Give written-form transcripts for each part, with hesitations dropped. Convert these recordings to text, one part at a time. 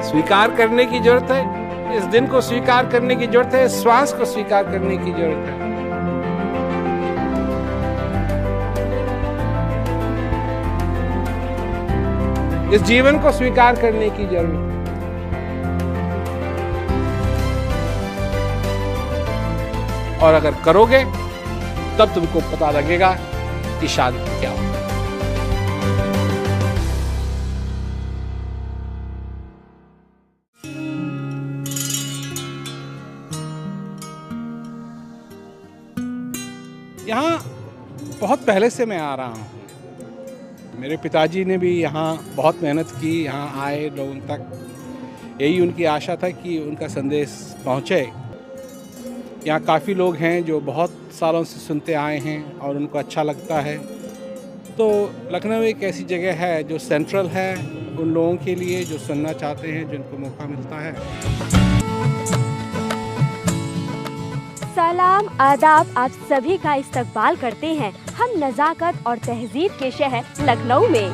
स्वीकार करने की जरूरत है, इस दिन को स्वीकार करने की जरूरत है, इस श्वास को स्वीकार करने की जरूरत है। इस जीवन को स्वीकार करने की जरूरत है। और अगर करोगे तब तुमको पता लगेगा कि शांति क्या होती है। यहाँ बहुत पहले से मैं आ रहा हूँ। मेरे पिताजी ने भी यहाँ बहुत मेहनत की, यहाँ आए लोगों तक। यही उनकी आशा था कि उनका संदेश पहुँचे। यहाँ काफ़ी लोग हैं जो बहुत सालों से सुनते आए हैं और उनको अच्छा लगता है। तो लखनऊ एक ऐसी जगह है जो सेंट्रल है उन लोगों के लिए जो सुनना चाहते हैं, जिनको मौका मिलता है। सलाम आदाब, आप सभी का इस्तकबाल करते हैं हम नज़ाकत और तहजीब के शहर लखनऊ में।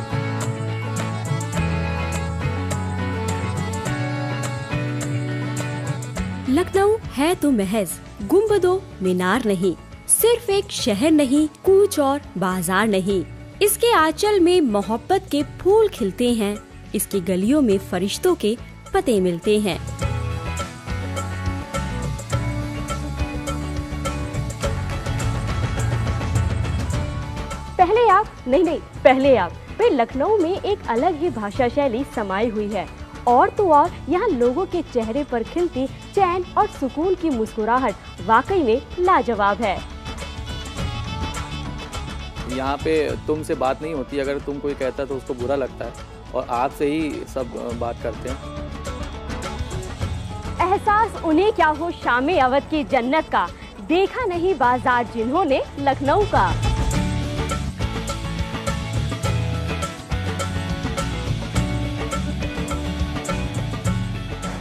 लखनऊ है तो महज गुंबदों मीनार नहीं, सिर्फ एक शहर नहीं, कूच और बाजार नहीं। इसके आंचल में मोहब्बत के फूल खिलते हैं, इसकी गलियों में फरिश्तों के पते मिलते हैं। पहले आप भाई लखनऊ में एक अलग ही भाषा शैली समाई हुई है। और तो और यहाँ लोगों के चेहरे पर खिलती चैन और सुकून की मुस्कुराहट वाकई में लाजवाब है। यहाँ पे तुमसे बात नहीं होती, अगर तुम कोई कहता है तो उसको बुरा लगता है और आपसे ही सब बात करते हैं। एहसास उन्हें क्या हो शामे अवध की जन्नत का, देखा नहीं बाजार जिन्होंने लखनऊ का।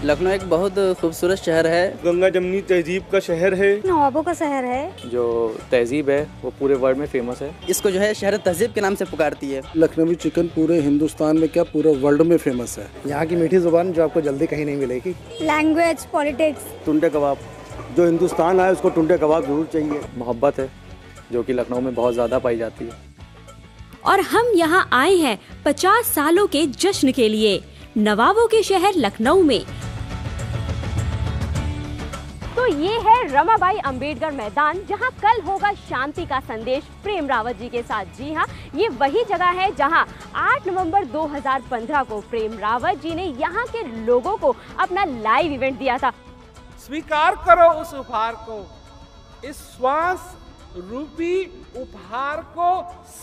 लखनऊ एक बहुत खूबसूरत शहर है, गंगा जमनी तहजीब का शहर है, नवाबों का शहर है। जो तहजीब है वो पूरे वर्ल्ड में फेमस है। इसको जो है शहर तहजीब के नाम से पुकारती है। लखनवी चिकन पूरे हिंदुस्तान में क्या पूरे वर्ल्ड में फेमस है। यहाँ की मीठी जुबान जो आपको जल्दी कहीं नहीं मिलेगी। लैंग्वेज, पॉलिटिक्स, टुंडे कबाब, जो हिंदुस्तान आए उसको टुंडे कबाब जरूर चाहिए। मोहब्बत है जो कि लखनऊ में बहुत ज़्यादा पाई जाती है। और हम यहाँ आए हैं 50 सालों के जश्न के लिए, नवाबों के शहर लखनऊ में। तो ये है रमाबाई अंबेडकर मैदान, जहां कल होगा शांति का संदेश प्रेम रावत जी के साथ। जी हाँ, ये वही जगह है जहां 8 नवंबर 2015 को प्रेम रावत जी ने यहां के लोगों को अपना लाइव इवेंट दिया था। स्वीकार करो उस उपहार को, इस श्वास रूपी उपहार को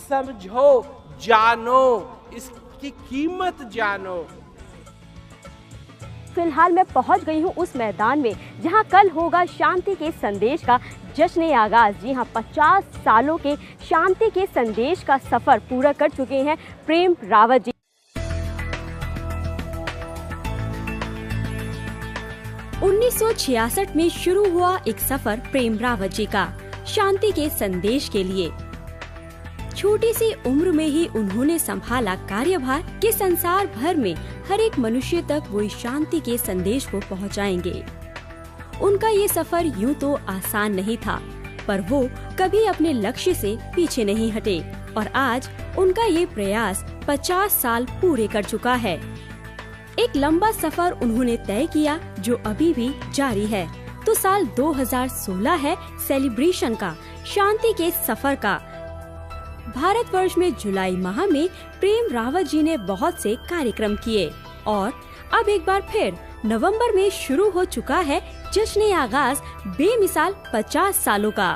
समझो, जानो, इसकी कीमत जानो। फिलहाल मैं पहुंच गई हूं उस मैदान में जहां कल होगा शांति के संदेश का जश्न आगाज। जी हां, 50 सालों के शांति के संदेश का सफर पूरा कर चुके हैं प्रेम रावत जी। 1966 में शुरू हुआ एक सफर प्रेम रावत जी का शांति के संदेश के लिए। छोटी सी उम्र में ही उन्होंने संभाला कार्यभार कि संसार भर में हर एक मनुष्य तक वो शांति के संदेश को पहुंचाएंगे। उनका ये सफर यूं तो आसान नहीं था, पर वो कभी अपने लक्ष्य से पीछे नहीं हटे और आज उनका ये प्रयास 50 साल पूरे कर चुका है। एक लंबा सफर उन्होंने तय किया जो अभी भी जारी है। तो साल 2016 है सेलिब्रेशन का, शांति के सफर का। भारतवर्ष में जुलाई माह में प्रेम रावत जी ने बहुत से कार्यक्रम किए और अब एक बार फिर नवंबर में शुरू हो चुका है जश्न आगाज बेमिसाल 50 सालों का।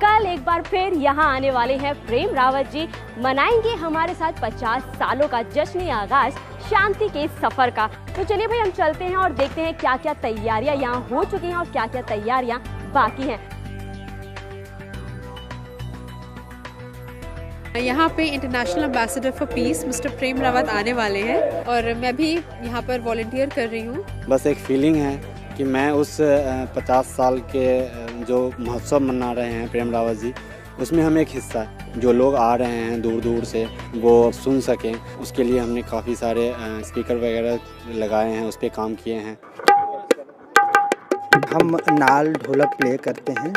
कल एक बार फिर यहाँ आने वाले हैं प्रेम रावत जी, मनाएंगे हमारे साथ 50 सालों का जश्न आगाज शांति के सफर का। तो चलिए भाई, हम चलते हैं और देखते हैं क्या क्या तैयारियां यहाँ हो चुकी हैं और क्या क्या तैयारियां बाकी हैं। यहाँ पे international ambassador for peace Mister Prem Rawat आने वाले हैं और मैं भी यहाँ पर वॉलंटियर कर रही हूँ। बस एक फीलिंग है कि मैं उस 50 साल के जो महोत्सव मना रहे हैं प्रेम रावत जी, उसमें हम एक हिस्सा जो लोग आ रहे हैं दूर दूर से वो सुन सकें, उसके लिए हमने काफ़ी सारे स्पीकर वगैरह लगाए हैं, उस पर काम किए हैं। हम नाल ढोलक प्ले करते हैं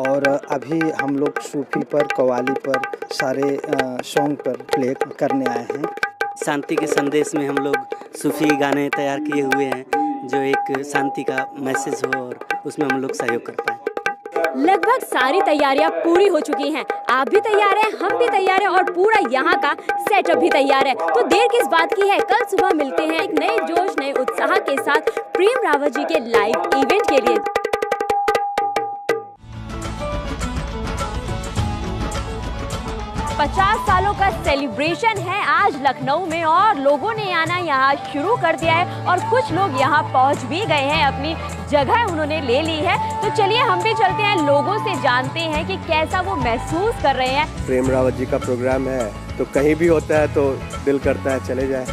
और अभी हम लोग सूफी पर, कव्वाली पर, सारे सॉन्ग पर प्ले करने आए हैं। शांति के संदेश में हम लोग सूफी गाने तैयार किए हुए हैं जो एक शांति का मैसेज हो और उसमें हम लोग सहयोग कर पाएँ। लगभग सारी तैयारियां पूरी हो चुकी हैं। आप भी तैयार हैं, हम भी तैयार हैं और पूरा यहाँ का सेटअप भी तैयार है। तो देर किस बात की है, कल सुबह मिलते हैं एक नए जोश, नए उत्साह के साथ प्रेम रावत जी के लाइव इवेंट के लिए। 50 सालों का सेलिब्रेशन है आज लखनऊ में और लोगों ने आना यहाँ शुरू कर दिया है और कुछ लोग यहाँ पहुँच भी गए हैं, अपनी जगह उन्होंने ले ली है। तो चलिए हम भी चलते हैं, लोगों से जानते हैं कि कैसा वो महसूस कर रहे हैं। प्रेम रावत जी का प्रोग्राम है तो कहीं भी होता है तो दिल करता है चले जाए।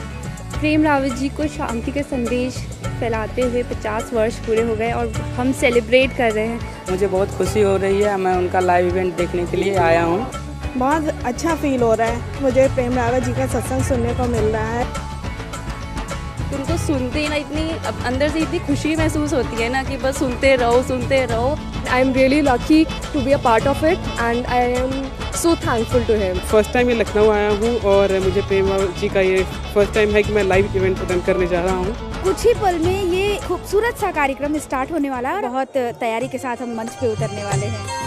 प्रेम रावत जी को शांति का संदेश फैलाते हुए 50 वर्ष पूरे हो गए और हम सेलिब्रेट कर रहे हैं। मुझे बहुत खुशी हो रही है, मैं उनका लाइव इवेंट देखने के लिए आया हूँ। बहुत अच्छा फील हो रहा है मुझे, प्रेम रावत जी का सत्संग सुनने को मिल रहा है। उनको सुनते ही ना इतनी अंदर से इतनी खुशी महसूस होती है ना कि बस सुनते रहो सुनते रहो। I am really lucky to be a part of it and I am so thankful to him. First time ये लखनऊ आया हूँ और मुझे प्रेम रावत जी का ये फर्स्ट टाइम है कि मैं लाइव इवेंट अटेंड करने जा रहा हूँ। कुछ ही पल में ये खूबसूरत सा कार्यक्रम स्टार्ट होने वाला है। बहुत तैयारी के साथ हम मंच पे उतरने वाले हैं।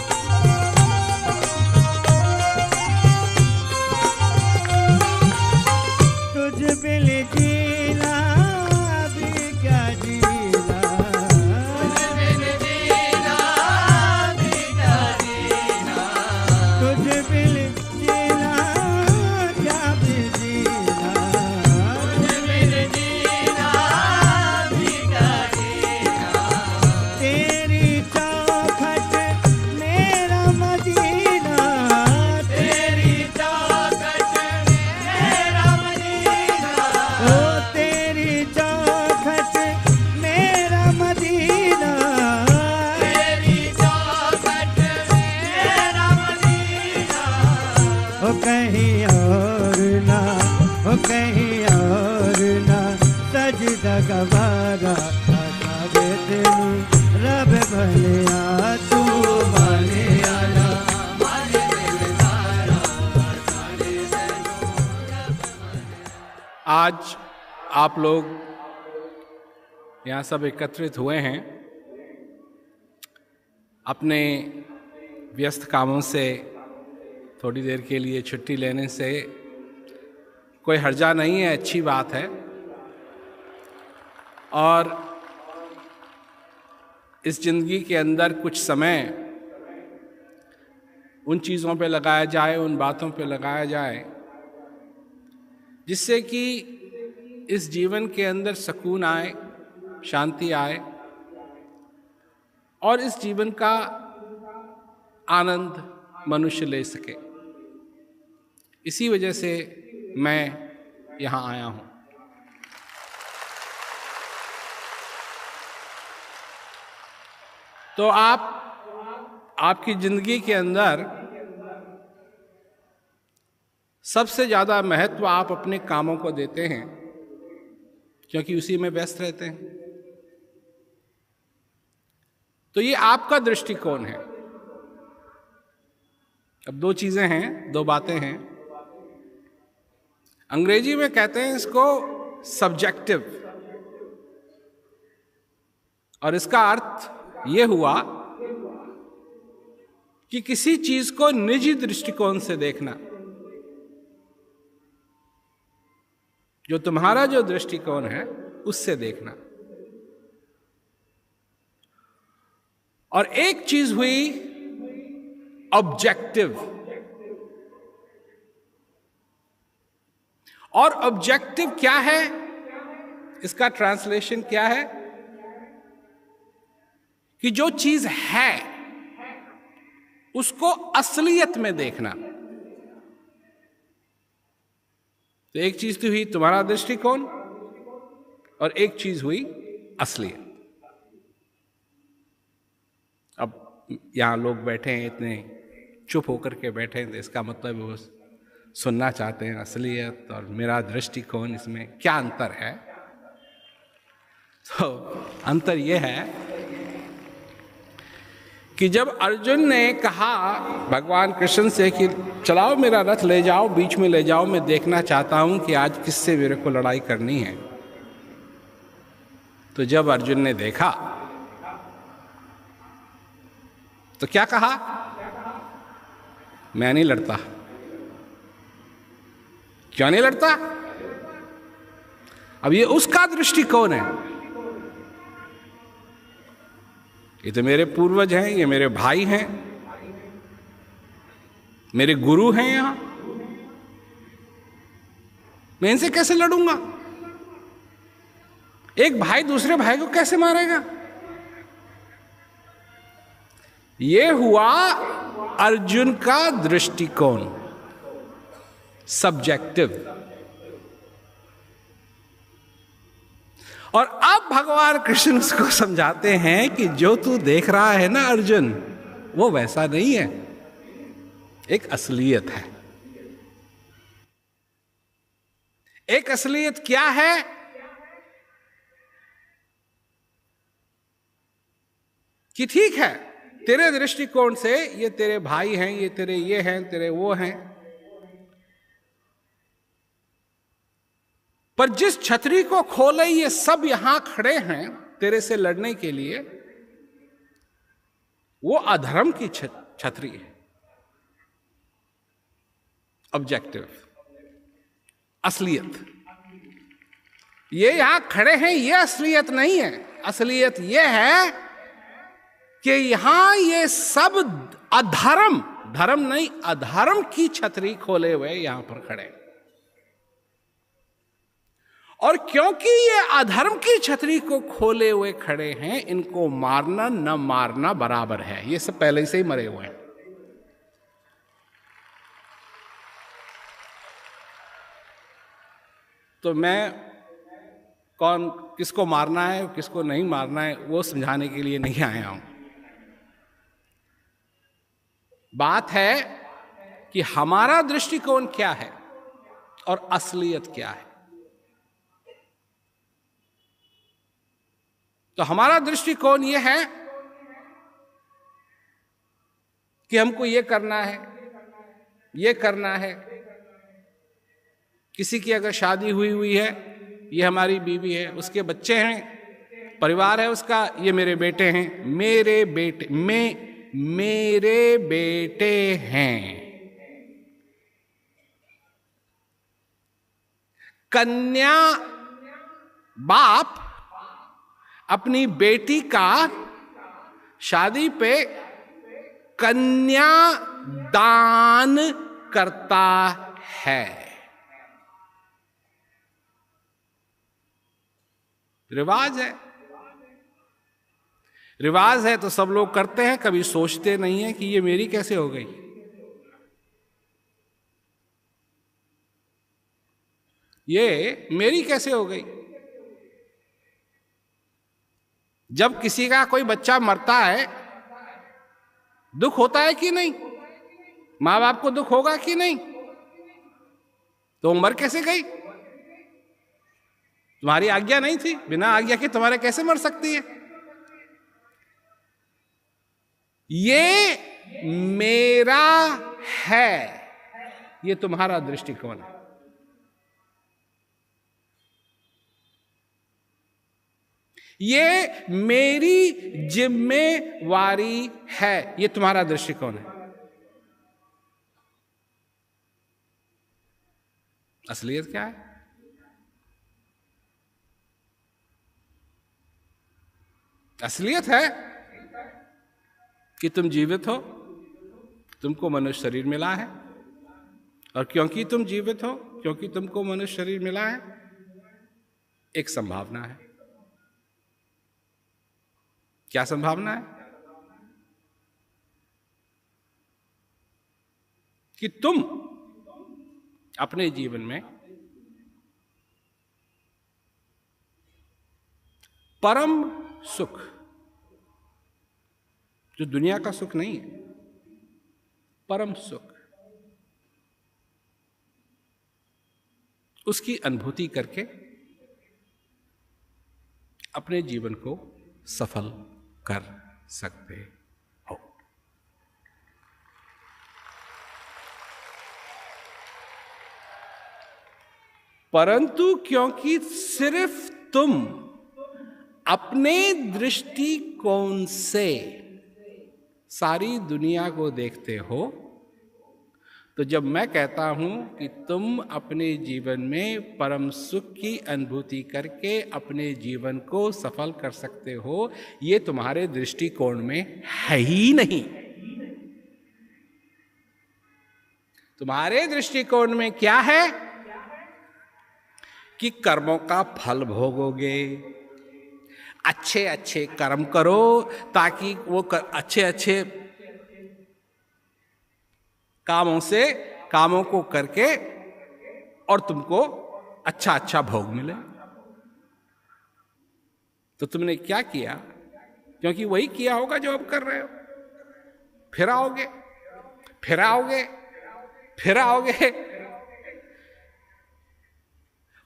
आज आप लोग यहाँ सब एकत्रित हुए हैं अपने व्यस्त कामों से थोड़ी देर के लिए छुट्टी लेने से कोई हर्जा नहीं है, अच्छी बात है। और इस जिंदगी के अंदर कुछ समय उन चीज़ों पे लगाया जाए, उन बातों पे लगाया जाए जिससे कि इस जीवन के अंदर सुकून आए, शांति आए और इस जीवन का आनंद मनुष्य ले सके। इसी वजह से मैं यहाँ आया हूँ। तो आपकी जिंदगी के अंदर सबसे ज़्यादा महत्व आप अपने कामों को देते हैं क्योंकि उसी में व्यस्त रहते हैं। तो ये आपका दृष्टिकोण है। अब दो चीज़ें हैं, दो बातें हैं। अंग्रेजी में कहते हैं इसको सब्जेक्टिव, और इसका अर्थ ये हुआ कि किसी चीज को निजी दृष्टिकोण से देखना। जो तुम्हारा जो दृष्टिकोण है उससे देखना। और एक चीज हुई ऑब्जेक्टिव, और ऑब्जेक्टिव क्या है, इसका ट्रांसलेशन क्या है कि जो चीज है उसको असलियत में देखना। तो एक चीज तो हुई तुम्हारा दृष्टिकोण और एक चीज हुई असलियत। अब यहां लोग बैठे हैं इतने चुप होकर के बैठे हैं, तो इसका मतलब वो सुनना चाहते हैं असलियत और मेरा दृष्टिकोण, इसमें क्या अंतर है। तो अंतर ये है कि जब अर्जुन ने कहा भगवान कृष्ण से कि चलाओ मेरा रथ, ले जाओ, बीच में ले जाओ, मैं देखना चाहता हूं कि आज किससे मेरे को लड़ाई करनी है, तो जब अर्जुन ने देखा तो क्या कहा, मैं नहीं लड़ता। क्यों नहीं लड़ता? अब ये उसका दृष्टिकोण है। ये तो मेरे पूर्वज हैं, ये मेरे भाई हैं, मेरे गुरु हैं यहां, मैं इनसे कैसे लड़ूंगा? एक भाई दूसरे भाई को कैसे मारेगा? ये हुआ अर्जुन का दृष्टिकोण, सब्जेक्टिव। और अब भगवान कृष्ण उसको समझाते हैं कि जो तू देख रहा है ना अर्जुन, वो वैसा नहीं है, एक असलियत है। एक असलियत क्या है? कि ठीक है, तेरे दृष्टिकोण से ये तेरे भाई हैं, ये तेरे ये हैं, तेरे वो हैं, पर जिस छतरी को खोले ये सब यहां खड़े हैं तेरे से लड़ने के लिए, वो अधर्म की छतरी है। ऑब्जेक्टिव, असलियत। ये यहां खड़े हैं, ये असलियत नहीं है। असलियत ये है कि यहां ये सब अधर्म, धर्म नहीं, अधर्म की छतरी खोले हुए यहां पर खड़े हैं। और क्योंकि ये अधर्म की छतरी को खोले हुए खड़े हैं, इनको मारना न मारना बराबर है। ये सब पहले से ही मरे हुए हैं। तो मैं कौन, किसको मारना है किसको नहीं मारना है, वो समझाने के लिए नहीं आया हूं। बात है कि हमारा दृष्टिकोण क्या है और असलियत क्या है। तो हमारा दृष्टिकोण यह है कि हमको ये करना है, ये करना है। किसी की अगर शादी हुई है, ये हमारी बीवी है, उसके बच्चे हैं, परिवार है उसका, ये मेरे बेटे हैं, मेरे बेटे हैं। कन्या बाप अपनी बेटी का शादी पे कन्या दान करता है। रिवाज है, रिवाज है तो सब लोग करते हैं, कभी सोचते नहीं है कि ये मेरी कैसे हो गई। ये मेरी कैसे हो गई। जब किसी का कोई बच्चा मरता है, दुख होता है कि नहीं? माँ बाप को दुख होगा कि नहीं? तो मर कैसे गई? तुम्हारी आज्ञा नहीं थी, बिना आज्ञा के तुम्हारे कैसे मर सकती है? ये मेरा है, ये तुम्हारा दृष्टिकोण है। ये मेरी जिम्मेवारी है, ये तुम्हारा दृष्टिकोण है। असलियत क्या है? असलियत है कि तुम जीवित हो, तुमको मनुष्य शरीर मिला है, और क्योंकि तुम जीवित हो, क्योंकि तुमको मनुष्य शरीर मिला है, एक संभावना है। क्या संभावना है? कि तुम अपने जीवन में परम सुख, जो दुनिया का सुख नहीं है, परम सुख, उसकी अनुभूति करके अपने जीवन को सफल कर सकते हो। परंतु क्योंकि सिर्फ तुम अपने दृष्टिकोण से सारी दुनिया को देखते हो, तो जब मैं कहता हूं कि तुम अपने जीवन में परम सुख की अनुभूति करके अपने जीवन को सफल कर सकते हो, ये तुम्हारे दृष्टिकोण में है ही नहीं। तुम्हारे दृष्टिकोण में क्या है कि कर्मों का फल भोगोगे, अच्छे अच्छे कर्म करो ताकि वो अच्छे अच्छे कामों को करके और तुमको अच्छा अच्छा भोग मिले। तो तुमने क्या किया? क्योंकि वही किया होगा जो अब कर रहे हो। फिर आओगे, फिर आओगे, फिर आओगे।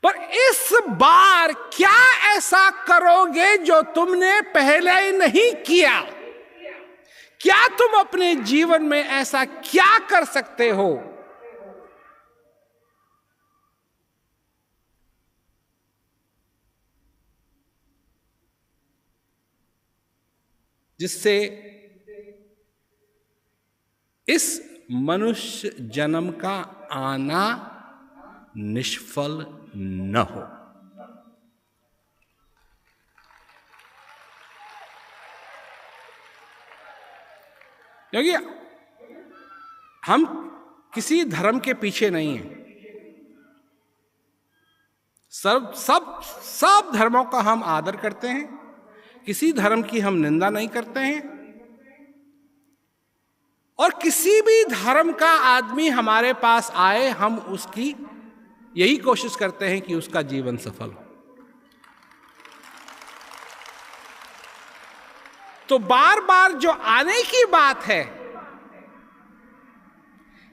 पर इस बार क्या ऐसा करोगे जो तुमने पहले ही नहीं किया? क्या तुम अपने जीवन में ऐसा क्या कर सकते हो जिससे इस मनुष्य जन्म का आना निष्फल न हो? क्योंकि हम किसी धर्म के पीछे नहीं हैं। सब धर्मों का हम आदर करते हैं, किसी धर्म की हम निंदा नहीं करते हैं, और किसी भी धर्म का आदमी हमारे पास आए, हम उसकी यही कोशिश करते हैं कि उसका जीवन सफल हो। तो बार बार जो आने की बात है,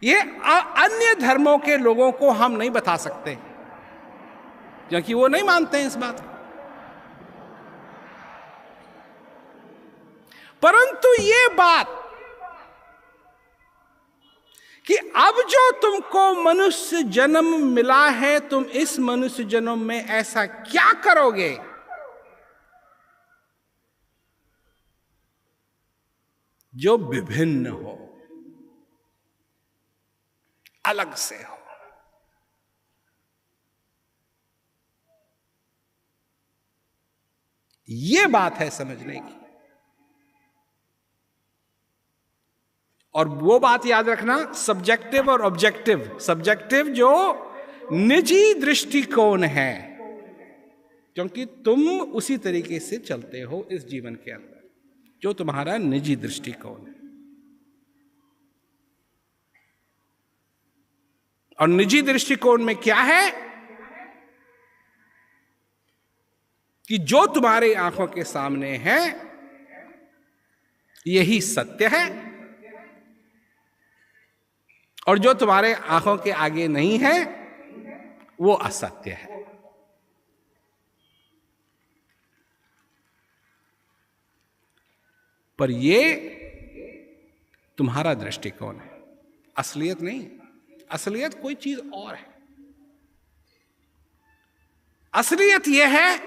ये अन्य धर्मों के लोगों को हम नहीं बता सकते, क्योंकि वो नहीं मानते हैं इस बात को। परंतु ये बात कि अब जो तुमको मनुष्य जन्म मिला है, तुम इस मनुष्य जन्म में ऐसा क्या करोगे जो विभिन्न हो, अलग से हो। ये बात है समझने की। और वो बात याद रखना, सब्जेक्टिव और ऑब्जेक्टिव। सब्जेक्टिव जो निजी दृष्टिकोण है, क्योंकि तुम उसी तरीके से चलते हो इस जीवन के अंदर जो तुम्हारा निजी दृष्टिकोण है। और निजी दृष्टिकोण में क्या है कि जो तुम्हारी आंखों के सामने है यही सत्य है, और जो तुम्हारे आंखों के आगे नहीं है वो असत्य है। पर ये तुम्हारा दृष्टिकोण है, असलियत नहीं। असलियत कोई चीज और है। असलियत यह है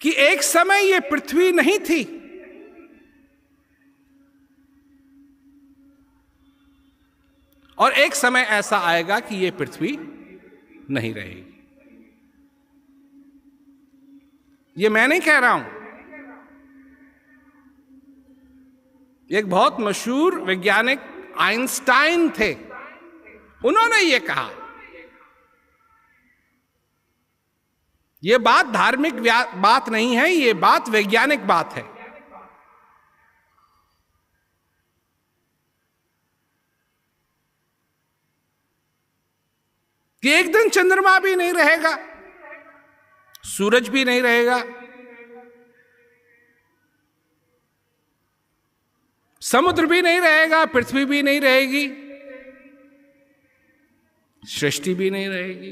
कि एक समय ये पृथ्वी नहीं थी, और एक समय ऐसा आएगा कि ये पृथ्वी नहीं रहेगी। ये मैं नहीं कह रहा हूं, एक बहुत मशहूर वैज्ञानिक आइंस्टाइन थे, उन्होंने ये कहा। ये बात धार्मिक बात नहीं है, ये बात वैज्ञानिक बात है। कि एक दिन चंद्रमा भी नहीं रहेगा, सूरज भी नहीं रहेगा, समुद्र भी नहीं रहेगा, पृथ्वी भी नहीं रहेगी, सृष्टि भी नहीं रहेगी।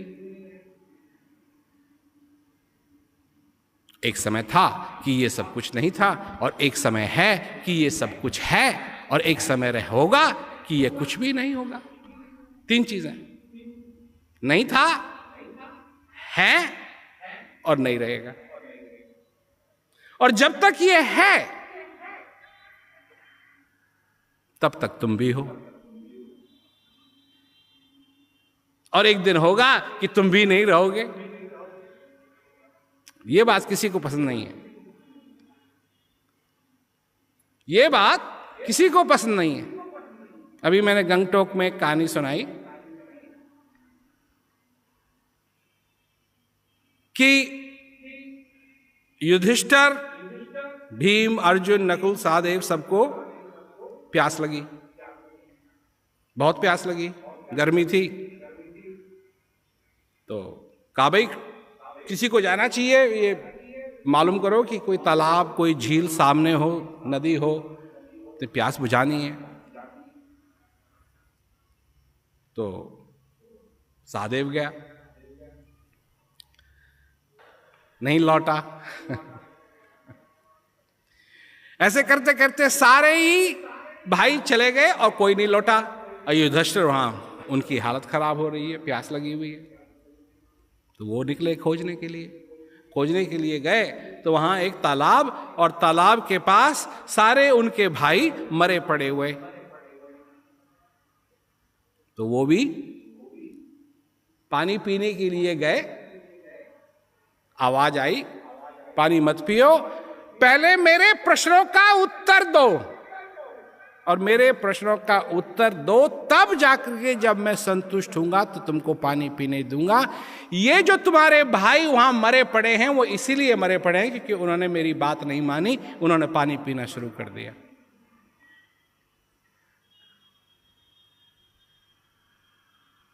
एक समय था कि ये सब कुछ नहीं था, और एक समय है कि ये सब कुछ है, और एक समय होगा कि ये कुछ भी नहीं होगा। तीन चीजें, नहीं था, है और नहीं रहेगा। और जब तक ये है तब तक तुम भी हो, और एक दिन होगा कि तुम भी नहीं रहोगे। ये बात किसी को पसंद नहीं है, ये बात किसी को पसंद नहीं है। अभी मैंने गंगटोक में एक कहानी सुनाई कि युधिष्ठिर, भीम, अर्जुन, नकुल, सहदेव सबको प्यास लगी, बहुत प्यास लगी, गर्मी थी। तो कहा भाई किसी को जाना चाहिए, ये मालूम करो कि कोई तालाब, कोई झील सामने हो, नदी हो, तो प्यास बुझानी है। तो सहदेव गया, नहीं लौटा। ऐसे करते करते सारे ही भाई चले गए और कोई नहीं लौटा। और युधिष्ठिर वहां, उनकी हालत खराब हो रही है, प्यास लगी हुई है। तो वो निकले खोजने के लिए गए, तो वहां एक तालाब, और तालाब के पास सारे उनके भाई मरे पड़े हुए। तो वो भी पानी पीने के लिए गए। आवाज आई, पानी मत पियो, पहले मेरे प्रश्नों का उत्तर दो, और मेरे प्रश्नों का उत्तर दो, तब जाकर के जब मैं संतुष्ट हूंगा तो तुमको पानी पीने दूंगा। ये जो तुम्हारे भाई वहां मरे पड़े हैं, वो इसीलिए मरे पड़े हैं क्योंकि उन्होंने मेरी बात नहीं मानी, उन्होंने पानी पीना शुरू कर दिया।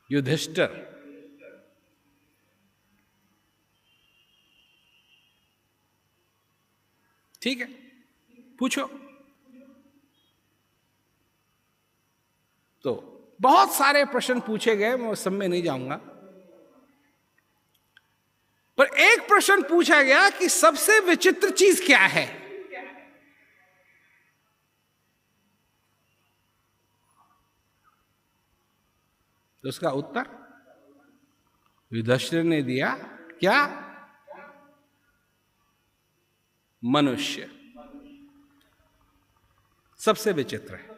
युधिष्ठिर ठीक है, पूछो। तो बहुत सारे प्रश्न पूछे गए, मैं सब में नहीं जाऊंगा, पर एक प्रश्न पूछा गया कि सबसे विचित्र चीज क्या है। तो उसका उत्तर युधिष्ठिर ने दिया, क्या? मनुष्य सबसे विचित्र है।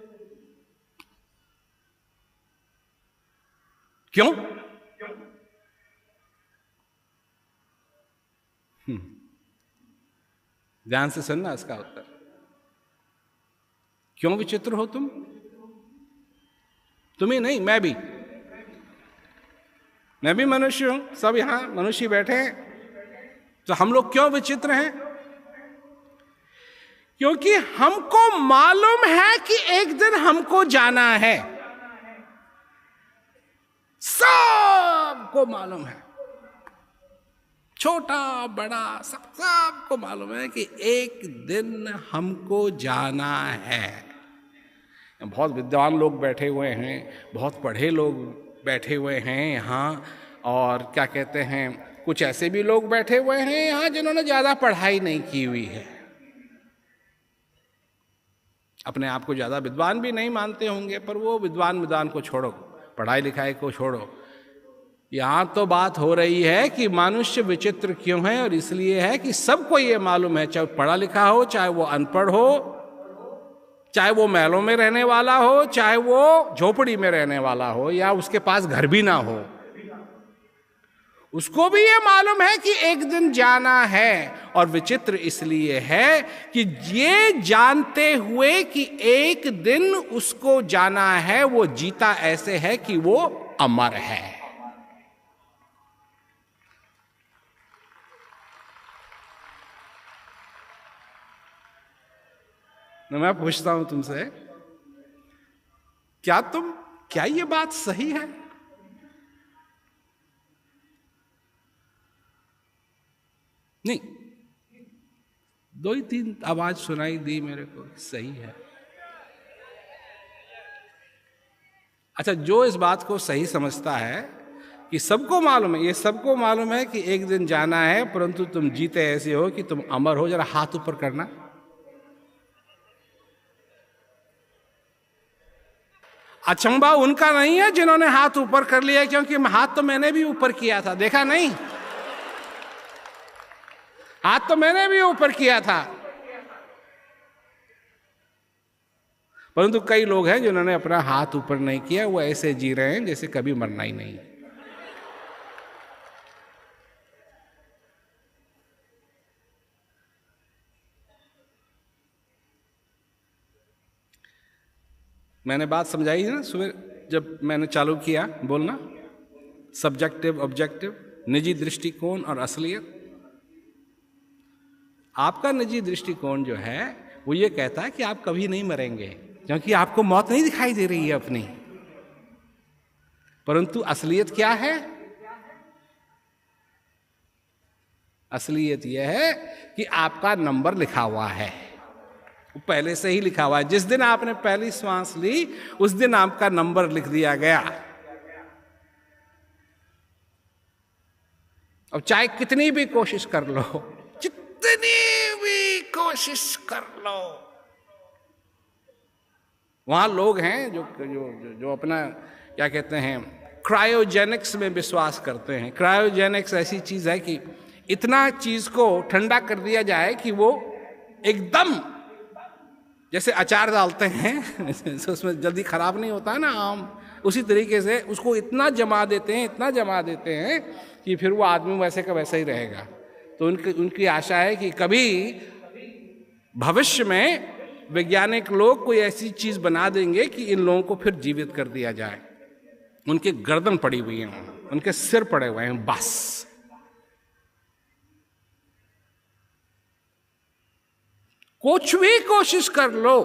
क्यों? ध्यान से सुनना इसका उत्तर। क्यों विचित्र हो तुम? तुम्ही नहीं, मैं भी मनुष्य हूं, सब यहां मनुष्य बैठे हैं। तो हम लोग क्यों विचित्र हैं? क्योंकि हमको मालूम है कि एक दिन हमको जाना है, सबको मालूम है, छोटा बड़ा सबको मालूम है कि एक दिन हमको जाना है। बहुत विद्वान लोग बैठे हुए हैं, बहुत पढ़े लोग बैठे हुए हैं यहाँ, और क्या कहते हैं, कुछ ऐसे भी लोग बैठे हुए हैं यहाँ जिन्होंने ज्यादा पढ़ाई नहीं की हुई है, अपने आप को ज्यादा विद्वान भी नहीं मानते होंगे, पर वो विद्वान को छोड़ो, पढ़ाई लिखाई को छोड़ो। यहाँ तो बात हो रही है कि मनुष्य विचित्र क्यों है, और इसलिए है कि सबको ये मालूम है, चाहे पढ़ा लिखा हो, चाहे वो अनपढ़ हो, चाहे वो महलों में रहने वाला हो, चाहे वो झोपड़ी में रहने वाला हो, या उसके पास घर भी ना हो, उसको भी ये मालूम है कि एक दिन जाना है। और विचित्र इसलिए है कि ये जानते हुए कि एक दिन उसको जाना है, वो जीता ऐसे है कि वो अमर है। मैं पूछता हूं तुमसे, क्या ये बात सही है? नहीं, 2 ही 3 आवाज सुनाई दी मेरे को, सही है। अच्छा, जो इस बात को सही समझता है कि सबको मालूम है, ये सबको मालूम है कि एक दिन जाना है, परंतु तुम जीते ऐसे हो कि तुम अमर हो, जरा हाथ ऊपर करना। अचंबा उनका नहीं है जिन्होंने हाथ ऊपर कर लिया, क्योंकि हाथ तो मैंने भी ऊपर किया था, देखा नहीं? हाथ तो मैंने भी ऊपर किया था। परंतु कई लोग हैं जिन्होंने अपना हाथ ऊपर नहीं किया, वो ऐसे जी रहे हैं जैसे कभी मरना ही नहीं। मैंने बात समझाई ना सुबह जब मैंने चालू किया बोलना, सब्जेक्टिव ऑब्जेक्टिव, निजी दृष्टिकोण और असलियत। आपका निजी दृष्टिकोण जो है वो ये कहता है कि आप कभी नहीं मरेंगे, क्योंकि आपको मौत नहीं दिखाई दे रही है अपनी। परंतु असलियत क्या है? असलियत यह है कि आपका नंबर लिखा हुआ है, वो पहले से ही लिखा हुआ है। जिस दिन आपने पहली श्वास ली उस दिन आपका नंबर लिख दिया गया। अब चाहे कितनी भी कोशिश कर लो, जितनी भी कोशिश कर लो, वहां लोग हैं जो जो जो अपना क्या कहते हैं क्रायोजेनिक्स में विश्वास करते हैं। क्रायोजेनिक्स ऐसी चीज है कि इतना चीज को ठंडा कर दिया जाए कि वो एकदम, जैसे अचार डालते हैं उसमें जल्दी खराब नहीं होता है ना आम, उसी तरीके से उसको इतना जमा देते हैं, इतना जमा देते हैं कि फिर वो आदमी वैसे का वैसा ही रहेगा। तो उनकी आशा है कि कभी भविष्य में वैज्ञानिक लोग कोई ऐसी चीज बना देंगे कि इन लोगों को फिर जीवित कर दिया जाए। उनके गर्दन पड़ी हुई है, उनके सिर पड़े हुए हैं, बस। कुछ भी कोशिश कर लो,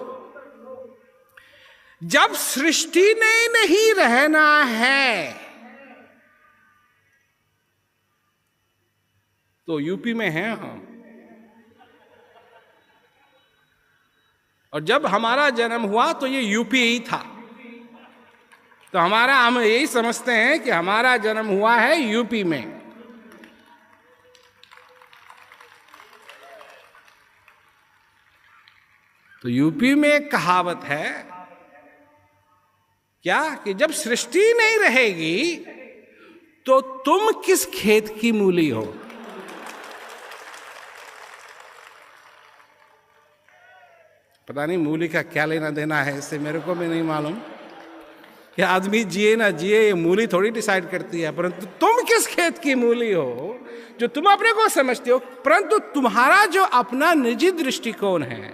जब सृष्टि ने नहीं रहना है तो यूपी में हैं हम। और जब हमारा जन्म हुआ तो ये यूपी ही था। तो हम यही समझते हैं कि हमारा जन्म हुआ है यूपी में। तो यूपी में एक कहावत है क्या, कि जब सृष्टि नहीं रहेगी तो तुम किस खेत की मूली हो। पता नहीं मूली का क्या लेना देना है इससे, मेरे को भी नहीं मालूम कि आदमी जिए ना जिए ये मूली थोड़ी डिसाइड करती है। परंतु तुम किस खेत की मूली हो जो तुम अपने को समझते हो, परंतु तुम्हारा जो अपना निजी दृष्टिकोण है,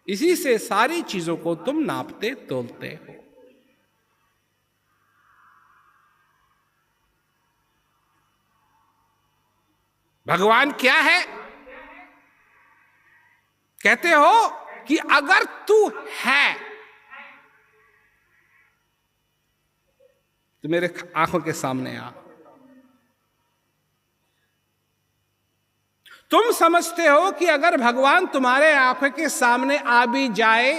इसी से सारी चीजों को तुम नापते तोलते हो। भगवान क्या है? कहते हो कि अगर तू है तो मेरे आंखों के सामने आ। तुम समझते हो कि अगर भगवान तुम्हारे आंखों के सामने आ भी जाए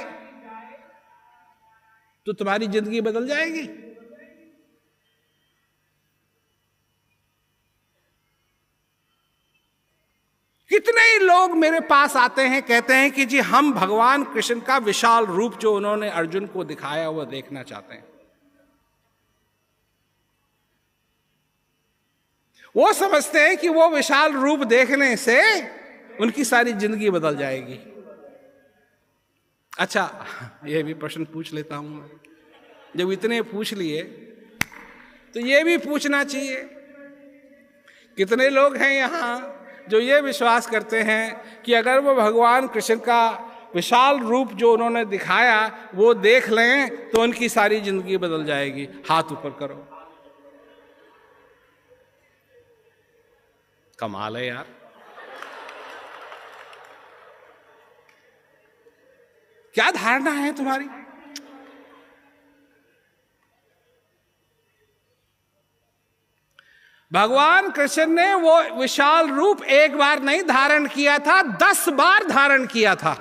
तो तुम्हारी जिंदगी बदल जाएगी। कितने ही लोग मेरे पास आते हैं, कहते हैं कि जी हम भगवान कृष्ण का विशाल रूप जो उन्होंने अर्जुन को दिखाया वो देखना चाहते हैं। वो समझते हैं कि वो विशाल रूप देखने से उनकी सारी जिंदगी बदल जाएगी। अच्छा, ये भी प्रश्न पूछ लेता हूं मैं। जब इतने पूछ लिए तो ये भी पूछना चाहिए, कितने लोग हैं यहां जो ये विश्वास करते हैं कि अगर वो भगवान कृष्ण का विशाल रूप जो उन्होंने दिखाया वो देख लें तो उनकी सारी जिंदगी बदल जाएगी। हाथ ऊपर करो। कमाल है यार, क्या धारणा है तुम्हारी? भगवान कृष्ण ने वो विशाल रूप एक बार नहीं धारण किया था, 10 बार धारण किया था।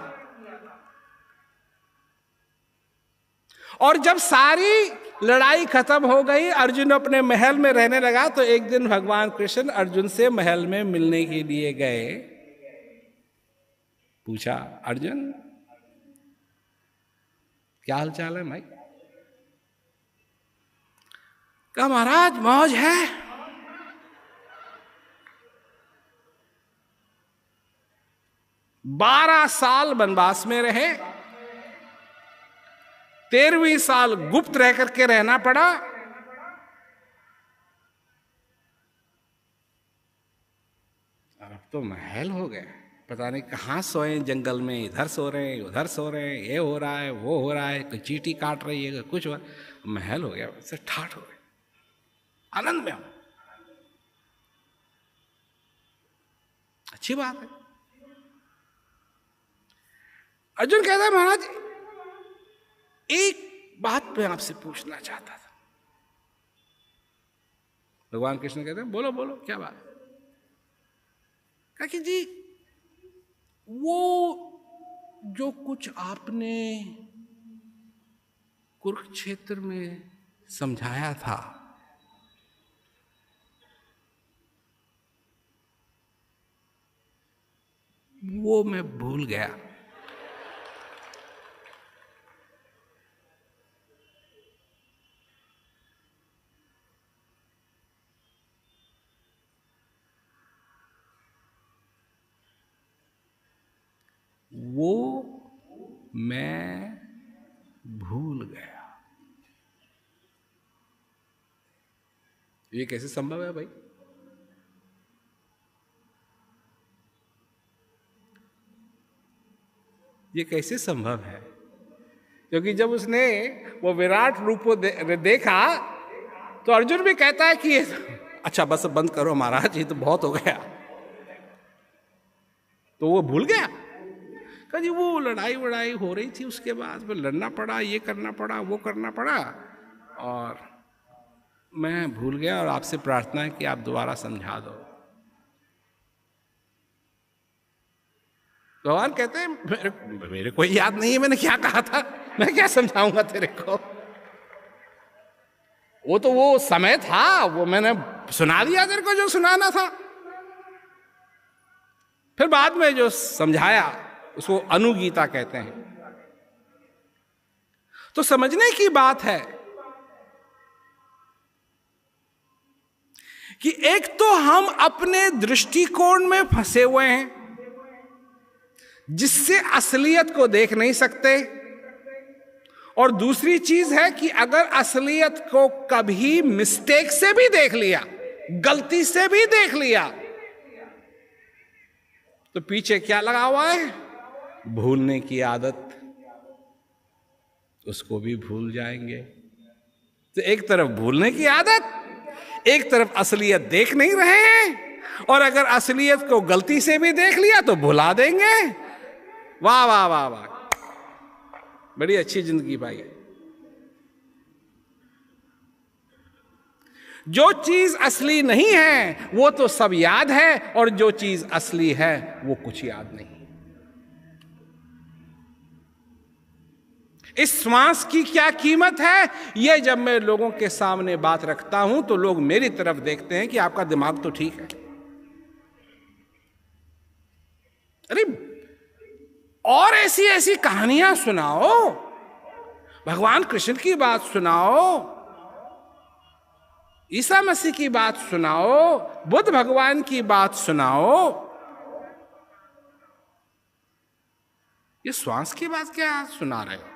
और जब सारी लड़ाई खत्म हो गई, अर्जुन अपने महल में रहने लगा। तो एक दिन भगवान कृष्ण अर्जुन से महल में मिलने के लिए गए। पूछा, अर्जुन क्या हाल चाल है भाई? कहा, महाराज मौज है। 12 साल वनवास में रहे, 13वीं साल गुप्त रह करके रहना पड़ा। अब तो महल हो गए, पता नहीं कहाँ सोए, जंगल में, इधर सो रहे हैं, उधर सो रहे हैं, ये हो रहा है, वो हो रहा है, कोई चींटी काट रही है, कुछ हो, महल हो गया, उससे ठाठ हो गए, आनंद में हो। अच्छी बात है। अर्जुन कहता है, महाराज एक बात मैं आपसे पूछना चाहता था। भगवान कृष्ण कहते हैं, बोलो बोलो, क्या बात? कहा कि जी वो जो कुछ आपने कुरुक्षेत्र में समझाया था, वो मैं भूल गया। वो मैं भूल गया। ये कैसे संभव है भाई? ये कैसे संभव है? क्योंकि जब उसने वो विराट रूप को देखा तो अर्जुन भी कहता है कि अच्छा बस बंद करो महाराज, ये तो बहुत हो गया। तो वो भूल गया। कहा जी वो लड़ाई वड़ाई हो रही थी, उसके बाद फिर लड़ना पड़ा, ये करना पड़ा, वो करना पड़ा, और मैं भूल गया, और आपसे प्रार्थना है कि आप दोबारा समझा दो। भगवान कहते हैं, मेरे को याद नहीं है मैंने क्या कहा था, मैं क्या समझाऊंगा तेरे को। वो तो वो समय था, वो मैंने सुना दिया तेरे को जो सुनाना था। फिर बाद में जो समझाया उसको अनुगीता कहते हैं। तो समझने की बात है कि एक तो हम अपने दृष्टिकोण में फंसे हुए हैं जिससे असलियत को देख नहीं सकते, और दूसरी चीज है कि अगर असलियत को कभी मिस्टेक से भी देख लिया, गलती से भी देख लिया, तो पीछे क्या लगा हुआ है? भूलने की आदत। उसको भी भूल जाएंगे। तो एक तरफ भूलने की आदत, एक तरफ असलियत देख नहीं रहे हैं, और अगर असलियत को गलती से भी देख लिया तो भुला देंगे। वाह वाह वाह वाह, बड़ी अच्छी जिंदगी पाई। जो चीज असली नहीं है वो तो सब याद है, और जो चीज असली है वो कुछ याद नहीं। इस श्वास की क्या कीमत है, ये जब मैं लोगों के सामने बात रखता हूं तो लोग मेरी तरफ देखते हैं कि आपका दिमाग तो ठीक है। अरे और ऐसी ऐसी कहानियां सुनाओ, भगवान कृष्ण की बात सुनाओ, ईसा मसीह की बात सुनाओ, बुद्ध भगवान की बात सुनाओ। ये श्वास की बात क्या सुना रहे हो?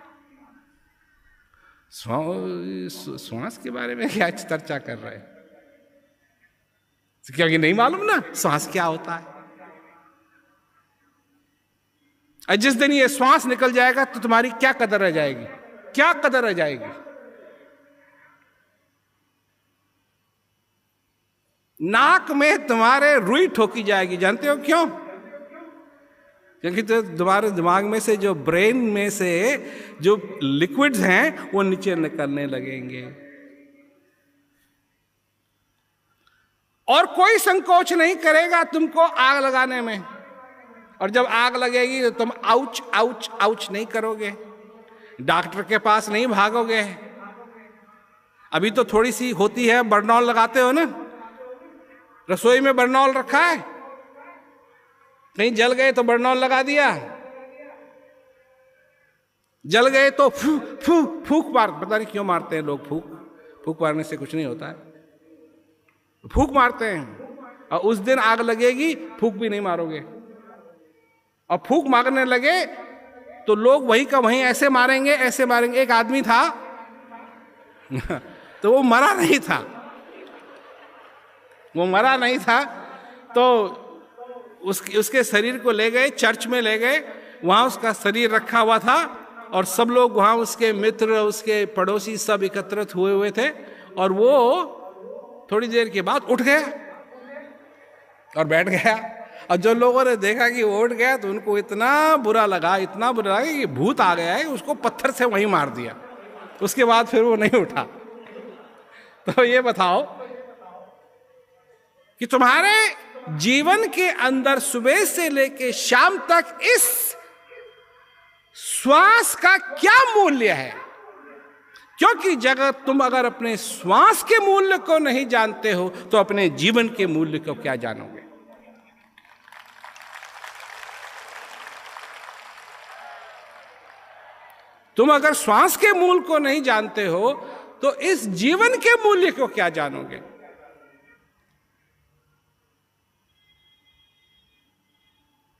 श्वास के बारे में क्या चर्चा कर रहे हैं? क्योंकि नहीं मालूम ना श्वास क्या होता है। और जिस दिन ये श्वास निकल जाएगा तो तुम्हारी क्या कदर रह जाएगी? क्या कदर रह जाएगी? नाक में तुम्हारे रुई ठोकी जाएगी। जानते हो क्यों? क्योंकि तो तुम्हारे दिमाग में से, जो ब्रेन में से जो लिक्विड्स हैं वो नीचे निकलने लगेंगे, और कोई संकोच नहीं करेगा तुमको आग लगाने में। और जब आग लगेगी तो तुम आउच आउच आउच नहीं करोगे, डॉक्टर के पास नहीं भागोगे, अभी तो थोड़ी सी होती है, बर्नॉल लगाते हो ना, रसोई में बर्नॉल रखा है, कहीं जल गए तो बर्नॉल लगा दिया, जल गए तो फूक मार, पता नहीं क्यों मारते हैं लोग फूक मारने से कुछ नहीं होता है, फूक मारते हैं। और उस दिन आग लगेगी, फूक भी नहीं मारोगे, और फूक मारने लगे तो लोग वही का वहीं ऐसे मारेंगे। एक आदमी था तो वो मरा नहीं था, तो उसके शरीर को ले गए, चर्च में ले गए, वहां उसका शरीर रखा हुआ था, और सब लोग वहां, उसके मित्र, उसके पड़ोसी सब एकत्रित हुए थे, और वो थोड़ी देर के बाद उठ गया और बैठ गया। और जो लोगों ने देखा कि वो उठ गया तो उनको इतना बुरा लगा कि भूत आ गया है, उसको पत्थर से वहीं मार दिया। उसके बाद फिर वो नहीं उठा। तो ये बताओ कि तुम्हारे जीवन के अंदर सुबह से लेके शाम तक इस श्वास का क्या मूल्य है? क्योंकि तुम अगर अपने श्वास के मूल्य को नहीं जानते हो तो अपने जीवन के मूल्य को क्या जानोगे? तुम अगर श्वास के मूल्य को नहीं जानते हो तो इस जीवन के मूल्य को क्या जानोगे?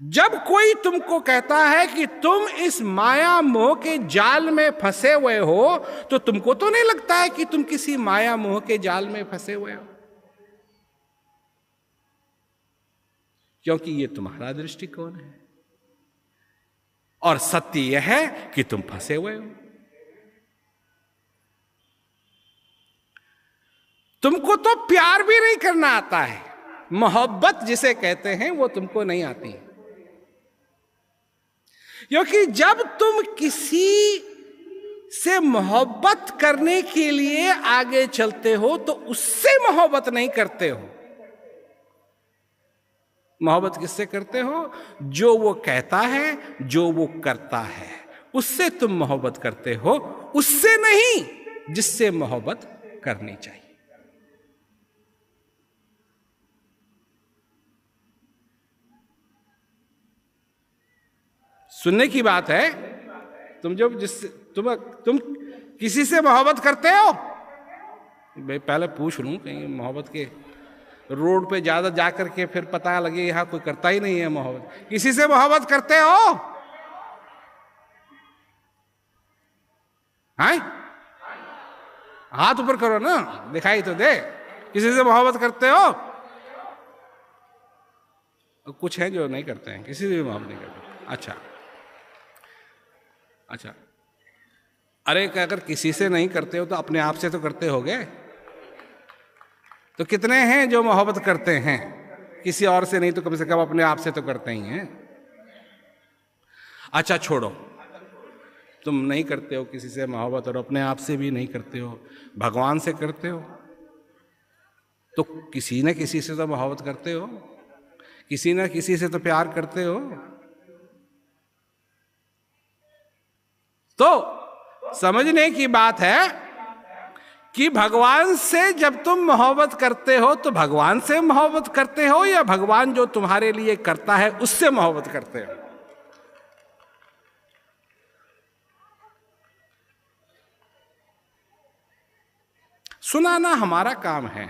जब कोई तुमको कहता है कि तुम इस माया मोह के जाल में फंसे हुए हो, तो तुमको तो नहीं लगता है कि तुम किसी माया मोह के जाल में फंसे हुए हो, क्योंकि ये तुम्हारा दृष्टिकोण है, और सत्य यह है कि तुम फंसे हुए हो। तुमको तो प्यार भी नहीं करना आता है, मोहब्बत जिसे कहते हैं वो तुमको नहीं आती, क्योंकि जब तुम किसी से मोहब्बत करने के लिए आगे चलते हो तो उससे मोहब्बत नहीं करते हो। मोहब्बत किससे करते हो? जो वो कहता है, जो वो करता है, उससे तुम मोहब्बत करते हो, उससे नहीं जिससे मोहब्बत करनी चाहिए। सुनने की बात है। तुम किसी से मोहब्बत करते हो? मैं पहले पूछ लूं, कहीं मोहब्बत के रोड पे ज्यादा जाकर के फिर पता लगे यहां कोई करता ही नहीं है मोहब्बत। किसी से मोहब्बत करते हो? हैं? हाथ ऊपर करो ना, दिखाई तो दे। किसी से मोहब्बत करते हो? कुछ है जो नहीं करते हैं, किसी से भी मोहब्बत नहीं करते। अच्छा, अरे अगर किसी से नहीं करते हो तो अपने आप से तो करते होगे। तो कितने हैं जो मोहब्बत करते हैं? किसी और से नहीं तो कम से कम अपने आप से तो करते ही हैं। अच्छा छोड़ो, तुम नहीं करते हो किसी से मोहब्बत, और अपने आप से भी नहीं करते हो, भगवान से करते हो, तो किसी न किसी से तो मोहब्बत करते हो, किसी न किसी से तो प्यार करते हो। तो समझने की बात है कि भगवान से जब तुम मोहब्बत करते हो तो भगवान से मोहब्बत करते हो, या भगवान जो तुम्हारे लिए करता है उससे मोहब्बत करते हो? सुनाना हमारा काम है,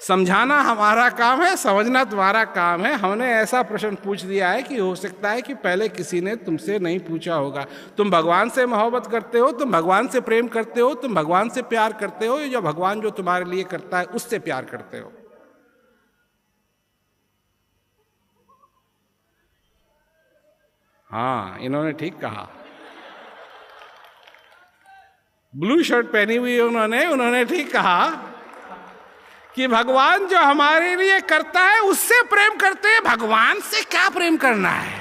समझाना हमारा काम है, समझना तुम्हारा काम है। हमने ऐसा प्रश्न पूछ दिया है कि हो सकता है कि पहले किसी ने तुमसे नहीं पूछा होगा। तुम भगवान से मोहब्बत करते हो, तुम भगवान से प्रेम करते हो, तुम भगवान से प्यार करते हो, या भगवान जो तुम्हारे लिए करता है उससे प्यार करते हो? हाँ, इन्होंने ठीक कहा। ब्लू शर्ट पहनी हुई उन्होंने ठीक कहा कि भगवान जो हमारे लिए करता है उससे प्रेम करते हैं, भगवान से क्या प्रेम करना है।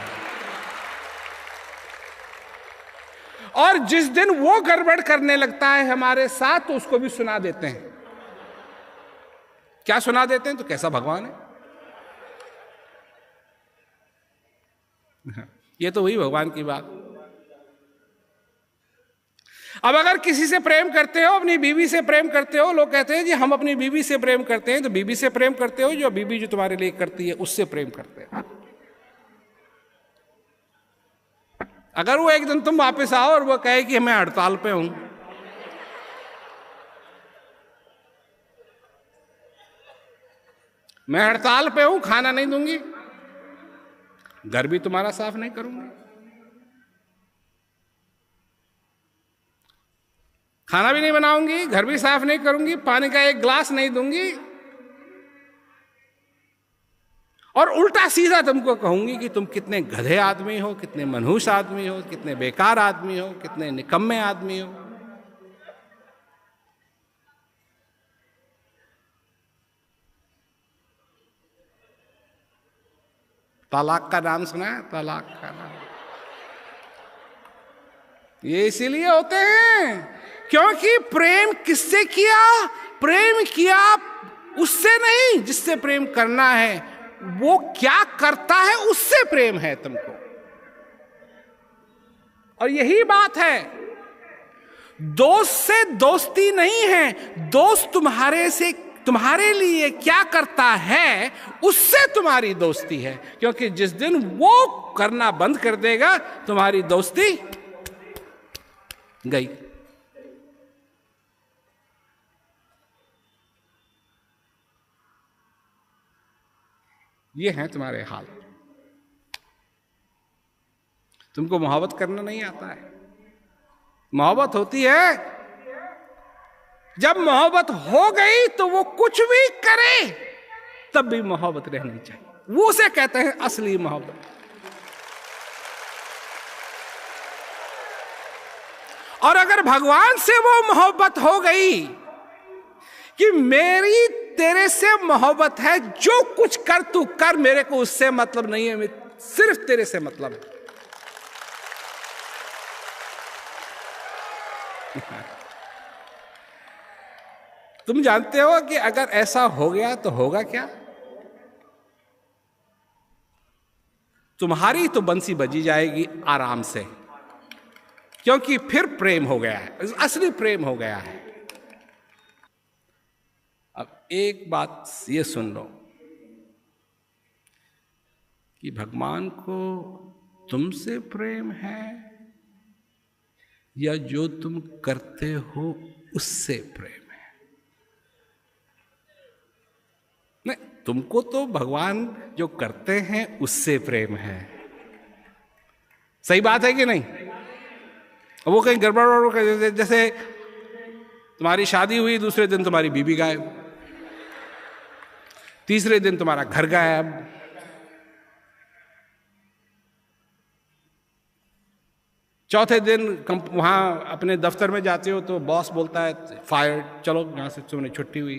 और जिस दिन वो गड़बड़ करने लगता है हमारे साथ तो उसको भी सुना देते हैं। क्या सुना देते हैं? तो कैसा भगवान है। ये तो हुई भगवान की बात। अब अगर किसी से प्रेम करते हो, अपनी बीवी से प्रेम करते हो, लोग कहते हैं जी हम अपनी बीवी से प्रेम करते हैं, तो बीवी से प्रेम करते हो, जो बीवी जो तुम्हारे लिए करती है उससे प्रेम करते हैं। अगर वो एक दिन तुम वापस आओ और वो कहे कि मैं हड़ताल पे हूं, मैं हड़ताल पे हूं, खाना नहीं दूंगी, घर भी तुम्हारा साफ नहीं करूंगी, खाना भी नहीं बनाऊंगी, घर भी साफ नहीं करूंगी, पानी का एक गिलास नहीं दूंगी, और उल्टा सीधा तुमको कहूंगी कि तुम कितने गधे आदमी हो, कितने मनहूस आदमी हो, कितने बेकार आदमी हो, कितने निकम्मे आदमी हो। तलाक का नाम सुना है? तलाक का नाम ये इसीलिए होते हैं क्योंकि प्रेम किससे किया? प्रेम किया उससे नहीं जिससे प्रेम करना है, वो क्या करता है उससे प्रेम है तुमको। और यही बात है, दोस्त से दोस्ती नहीं है, दोस्त तुम्हारे लिए क्या करता है उससे तुम्हारी दोस्ती है, क्योंकि जिस दिन वो करना बंद कर देगा तुम्हारी दोस्ती गई। ये हैं तुम्हारे हाल। तुमको मोहब्बत करना नहीं आता है। मोहब्बत होती है जब मोहब्बत हो गई तो वो कुछ भी करे तब भी मोहब्बत रहनी चाहिए, वो उसे कहते हैं असली मोहब्बत। और अगर भगवान से वो मोहब्बत हो गई कि मेरी तेरे से मोहब्बत है, जो कुछ कर तू कर, मेरे को उससे मतलब नहीं है, सिर्फ तेरे से मतलब है। तुम जानते हो कि अगर ऐसा हो गया तो होगा क्या? तुम्हारी तो बंसी बजी जाएगी आराम से, क्योंकि फिर प्रेम हो गया है, असली प्रेम हो गया है। अब एक बात ये सुन लो कि भगवान को तुमसे प्रेम है या जो तुम करते हो उससे प्रेम है? नहीं, तुमको तो भगवान जो करते हैं उससे प्रेम है। सही बात है कि नहीं? वो कहीं गड़बड़, जैसे तुम्हारी शादी हुई, दूसरे दिन तुम्हारी बीवी गायब, तीसरे दिन तुम्हारा घर गायब, चौथे दिन वहां अपने दफ्तर में जाते हो तो बॉस बोलता है फायर, चलो यहां से तुमने छुट्टी हुई।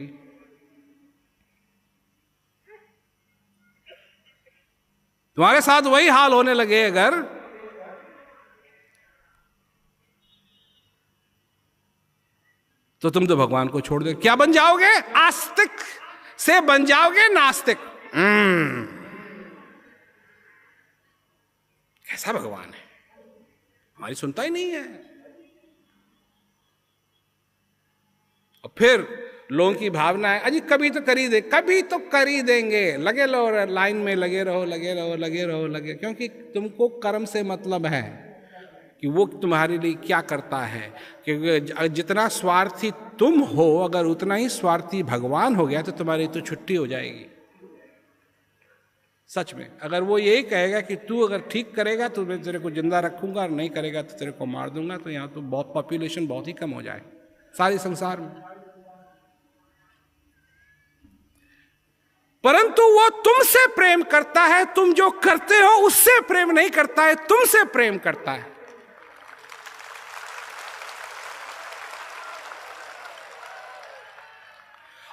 तुम्हारे साथ वही हाल होने लगे अगर तो तुम तो भगवान को छोड़ दो, क्या बन जाओगे? आस्तिक से बन जाओगे नास्तिक। कैसा भगवान है, हमारी सुनता ही नहीं है। और फिर लोगों की भावना है अजी कभी तो कर ही दे, कभी तो कर ही देंगे, लगे रहो लाइन में, लगे रहो लगे रहो लगे रहो लगे, क्योंकि तुमको कर्म से मतलब है कि वो तुम्हारे लिए क्या करता है। क्योंकि जितना स्वार्थी तुम हो अगर उतना ही स्वार्थी भगवान हो गया तो तुम्हारी तो छुट्टी हो जाएगी। सच में अगर वो यही कहेगा कि तू अगर ठीक करेगा तो मैं तेरे को जिंदा रखूंगा और नहीं करेगा तो तेरे को मार दूंगा, तो यहाँ तो बहुत पॉपुलेशन बहुत ही कम हो जाए सारे संसार में। परंतु वो तुमसे प्रेम करता है, तुम जो करते हो उससे प्रेम नहीं करता है, तुमसे प्रेम करता है।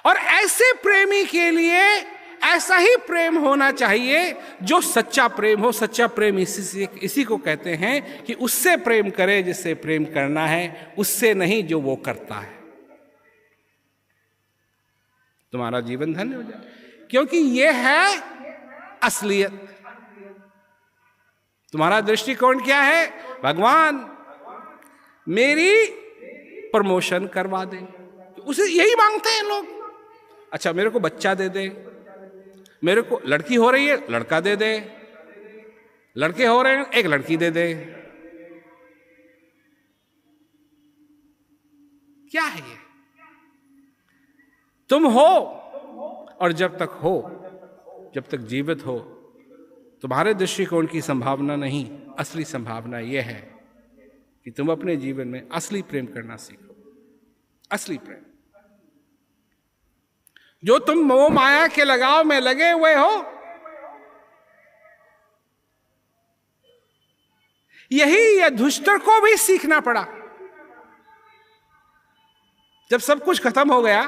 और ऐसे प्रेमी के लिए ऐसा ही प्रेम होना चाहिए जो सच्चा प्रेम हो। सच्चा प्रेम इसी को कहते हैं कि उससे प्रेम करे जिससे प्रेम करना है, उससे नहीं जो वो करता है। तुम्हारा जीवन धन्य हो जाए, क्योंकि ये है असलियत। तुम्हारा दृष्टिकोण क्या है? भगवान मेरी प्रमोशन करवा दे, तो उसे यही मांगते हैं लोग। अच्छा मेरे को बच्चा दे दे, मेरे को लड़की हो रही है लड़का दे दे, लड़के हो रहे हैं एक लड़की दे दे। क्या है ये? तुम हो और जब तक हो, जब तक जीवित हो, तुम्हारे दृष्टिकोण की संभावना नहीं, असली संभावना यह है कि तुम अपने जीवन में असली प्रेम करना सीखो। असली प्रेम जो तुम मोह माया के लगाव में लगे हुए हो, यही युधिष्ठिर को भी सीखना पड़ा। जब सब कुछ खत्म हो गया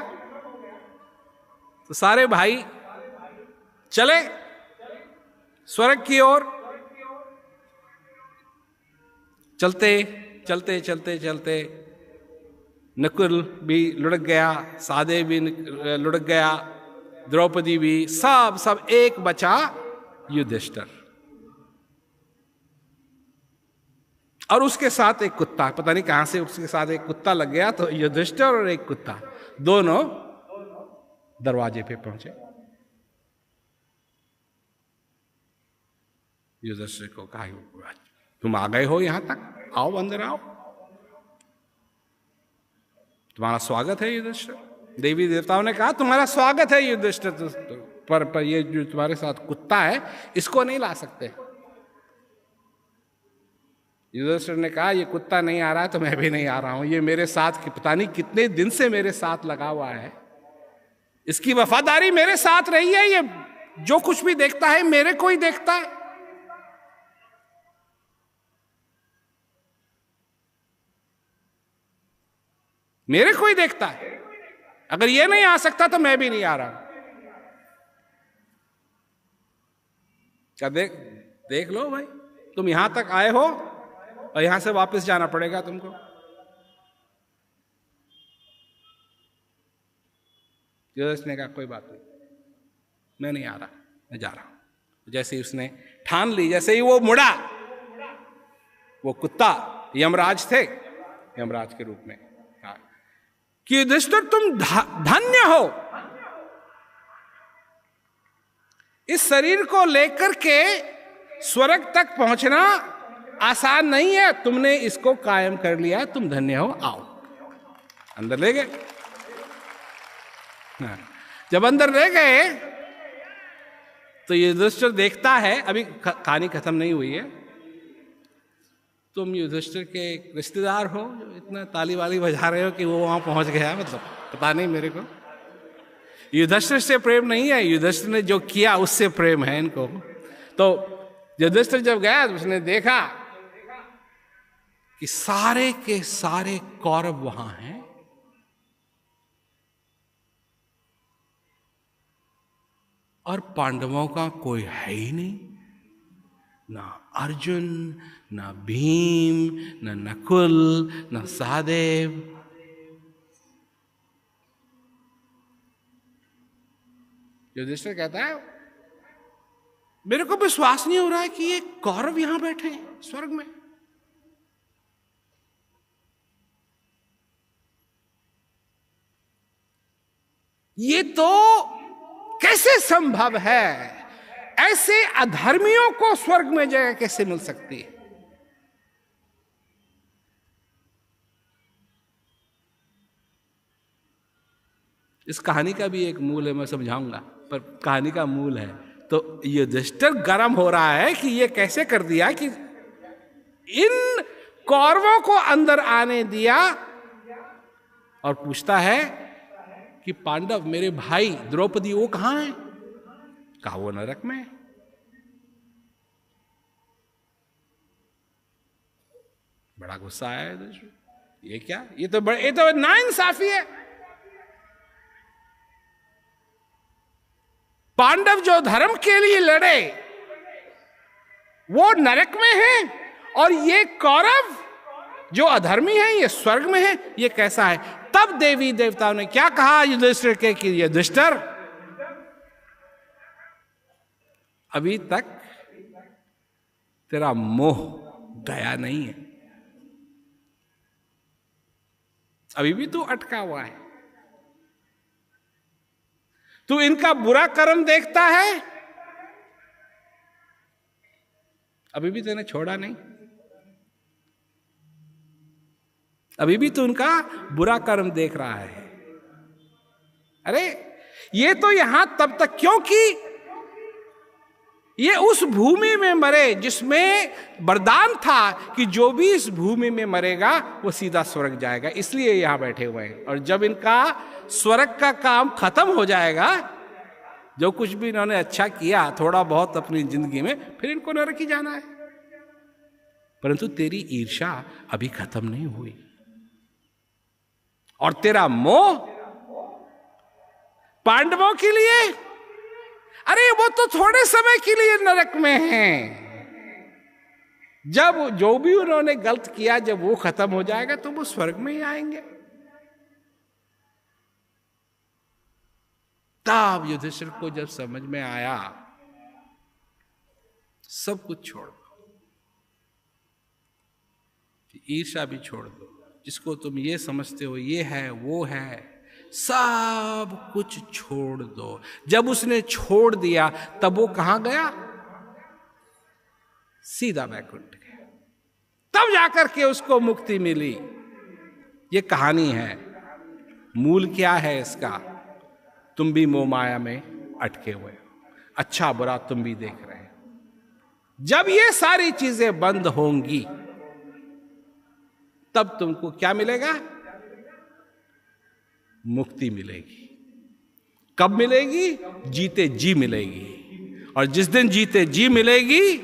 तो सारे भाई चले स्वर्ग की ओर। चलते चलते चलते चलते नकुल भी लुढ़क गया, सहदेव भी लुढ़क गया, द्रौपदी भी, सब एक बचा युधिष्ठिर और उसके साथ एक कुत्ता। पता नहीं कहां से उसके साथ एक कुत्ता लग गया, तो युधिष्ठिर और एक कुत्ता दोनों दरवाजे पे पहुंचे। युधिष्ठिर को कहा तुम आ गए हो यहां तक, आओ अंदर आओ, तुम्हारा स्वागत है युधिष्ठिर। देवी देवताओं ने कहा तुम्हारा स्वागत है युधिष्ठिर, पर ये जो तुम्हारे साथ कुत्ता है इसको नहीं ला सकते। युधिष्ठिर ने कहा ये कुत्ता नहीं आ रहा है तो मैं भी नहीं आ रहा हूं, ये मेरे साथ पता नहीं कितने दिन से मेरे साथ लगा हुआ है, इसकी वफादारी मेरे साथ रही है, ये जो कुछ भी देखता है मेरे को ही देखता है। मेरे को ही देखता है, अगर ये नहीं आ सकता तो मैं भी नहीं आ रहा। क्या देख लो भाई, तुम यहां तक आए हो और यहां से वापस जाना पड़ेगा तुमको। युधिष्ठिर ने कहा कोई बात नहीं, मैं नहीं आ रहा, मैं जा रहा हूं। जैसे ही उसने ठान ली, जैसे ही वो मुड़ा, वो कुत्ता यमराज थे, यमराज के रूप में कहा कि युधिष्ठिर तुम धन्य हो, इस शरीर को लेकर के स्वर्ग तक पहुंचना आसान नहीं है, तुमने इसको कायम कर लिया, तुम धन्य हो, आओ। अंदर ले गए। जब अंदर ले गए तो युधिष्ठिर देखता है, अभी कहानी खत्म नहीं हुई है, तुम युधिष्ठिर के एक रिश्तेदार हो जो इतना ताली वाली बजा रहे हो कि वो वहां पहुंच गया, मतलब पता नहीं मेरे को। युधिष्ठिर से प्रेम नहीं है, युधिष्ठिर ने जो किया उससे प्रेम है इनको। तो युधिष्ठिर जब गया तो उसने देखा कि सारे के सारे कौरव वहां हैं, और पांडवों का कोई है ही नहीं, ना अर्जुन, ना भीम, ना नकुल, ना सहदेव। युधिष्ठिर कहता है मेरे को विश्वास नहीं हो रहा है कि ये कौरव यहां बैठे हैं स्वर्ग में। ये तो कैसे संभव है? ऐसे अधर्मियों को स्वर्ग में जगह कैसे मिल सकती है? इस कहानी का भी एक मूल है, मैं समझाऊंगा, पर कहानी का मूल है तो युधिष्ठिर गर्म हो रहा है कि ये कैसे कर दिया कि इन कौरवों को अंदर आने दिया, और पूछता है कि पांडव मेरे भाई द्रौपदी वो कहां है? कहा वो नरक में। बड़ा गुस्सा आया है, ये क्या, ये तो नाइंसाफी है। पांडव जो धर्म के लिए लड़े वो नरक में हैं, और ये कौरव जो अधर्मी हैं ये स्वर्ग में हैं, ये कैसा है? तब देवी देवताओं ने क्या कहा युधिष्ठिर के कि युधिष्ठिर अभी तक तेरा मोह गया नहीं है, अभी भी तू अटका हुआ है। तू इनका बुरा कर्म देखता है, अभी भी तूने छोड़ा नहीं, अभी भी तू उनका बुरा कर्म देख रहा है। अरे ये तो यहां तब तक, क्योंकि ये उस भूमि में मरे जिसमें वरदान था कि जो भी इस भूमि में मरेगा वो सीधा स्वर्ग जाएगा, इसलिए यहां बैठे हुए हैं। और जब इनका स्वर्ग का काम खत्म हो जाएगा, जो कुछ भी इन्होंने अच्छा किया थोड़ा बहुत अपनी जिंदगी में, फिर इनको नरक ही जाना है। परंतु तेरी ईर्ष्या अभी खत्म नहीं हुई, और तेरा मोह पांडवों के लिए, अरे वो तो थोड़े समय के लिए नरक में हैं। जब जो भी उन्होंने गलत किया, जब वो खत्म हो जाएगा तो वो स्वर्ग में ही आएंगे। तब युधिष्ठिर को जब समझ में आया, सब कुछ छोड़ दो, ईर्ष्या भी छोड़ दो, जिसको तुम ये समझते हो ये है वो है, सब कुछ छोड़ दो। जब उसने छोड़ दिया तब वो कहां गया? सीधा वैकुंठ गया। तब जाकर के उसको मुक्ति मिली। ये कहानी है। मूल क्या है इसका? तुम भी मोह माया में अटके हुए हो, अच्छा बुरा तुम भी देख रहे हो। जब ये सारी चीजें बंद होंगी तब तुमको क्या मिलेगा? मुक्ति मिलेगी। कब मिलेगी? जीते जी मिलेगी। और जिस दिन जीते जी मिलेगी,